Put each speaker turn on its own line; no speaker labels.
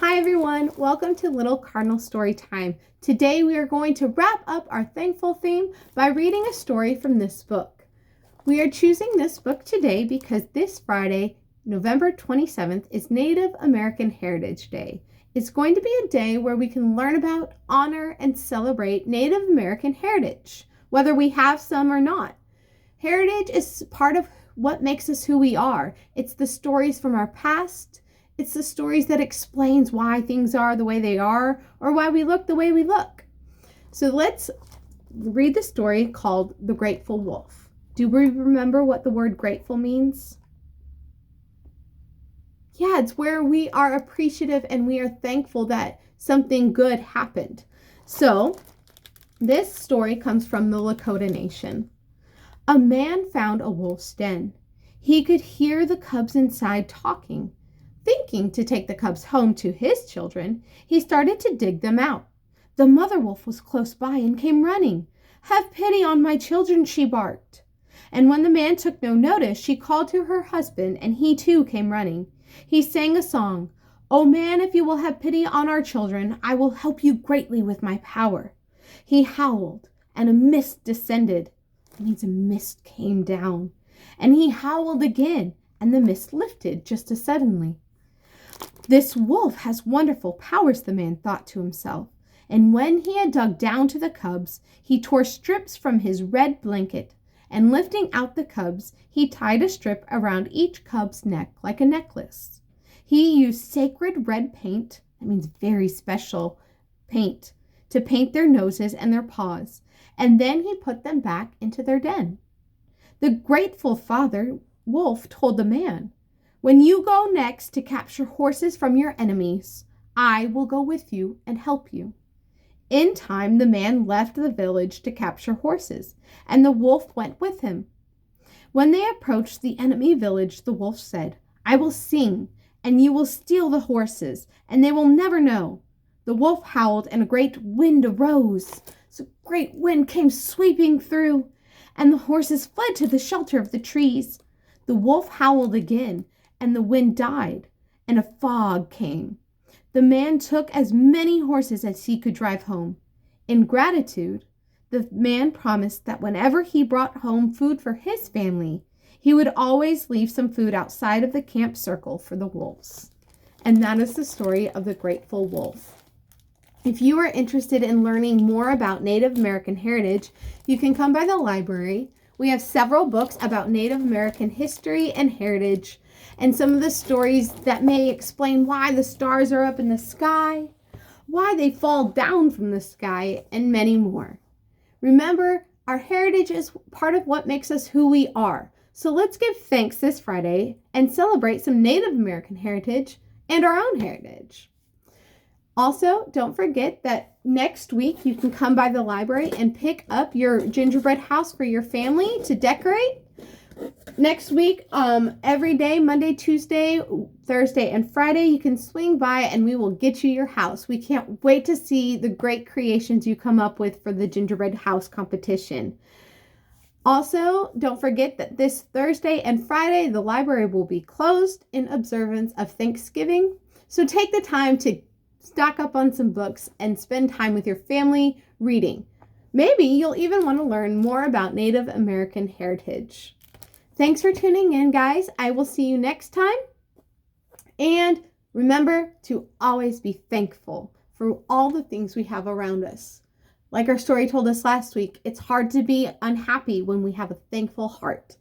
Hi everyone, welcome to Little Cardinal Story Time. Today we are going to wrap up our thankful theme by reading a story from this book. We are choosing this book today because this Friday, November 27th, is Native American Heritage Day. It's going to be a day where we can learn about, honor, and celebrate Native American heritage, whether we have some or not. Heritage is part of what makes us who we are. It's the stories from our past. It's the stories that explains why things are the way they are or why we look the way we look. So let's read the story called The Grateful Wolf. Do we remember what the word grateful means? Yeah, it's where we are appreciative and we are thankful that something good happened. So this story comes from the Lakota Nation. A man found a wolf's den. He could hear the cubs inside talking. Thinking to take the cubs home to his children, he started to dig them out. The mother wolf was close by and came running. "Have pity on my children," she barked. And when the man took no notice, she called to her husband, and he too came running. He sang a song. "O man, if you will have pity on our children, I will help you greatly with my power." He howled, and a mist descended. That means a mist came down. And he howled again, and the mist lifted just as suddenly. "This wolf has wonderful powers," the man thought to himself. And when he had dug down to the cubs, he tore strips from his red blanket, and lifting out the cubs, he tied a strip around each cub's neck like a necklace. He used sacred red paint, that means very special paint, to paint their noses and their paws, and then he put them back into their den. The grateful father wolf told the man, "When you go next to capture horses from your enemies, I will go with you and help you." In time, the man left the village to capture horses, and the wolf went with him. When they approached the enemy village, the wolf said, "I will sing, and you will steal the horses, and they will never know." The wolf howled, and a great wind arose. So a great wind came sweeping through, and the horses fled to the shelter of the trees. The wolf howled again, and the wind died, and a fog came. The man took as many horses as he could drive home. In gratitude, the man promised that whenever he brought home food for his family, he would always leave some food outside of the camp circle for the wolves. And that is the story of the Grateful Wolf. If you are interested in learning more about Native American heritage, you can come by the library. We have several books about Native American history and heritage, and some of the stories that may explain why the stars are up in the sky, why they fall down from the sky, and many more. Remember, our heritage is part of what makes us who we are. So let's give thanks this Friday and celebrate some Native American heritage and our own heritage. Also, don't forget that next week you can come by the library and pick up your gingerbread house for your family to decorate. Next week, every day, Monday, Tuesday, Thursday, and Friday, you can swing by and we will get you your house. We can't wait to see the great creations you come up with for the gingerbread house competition. Also, don't forget that this Thursday and Friday, the library will be closed in observance of Thanksgiving. So take the time to stock up on some books and spend time with your family reading. Maybe you'll even want to learn more about Native American heritage. Thanks for tuning in, guys. I will see you next time. And remember to always be thankful for all the things we have around us. Like our story told us last week, it's hard to be unhappy when we have a thankful heart.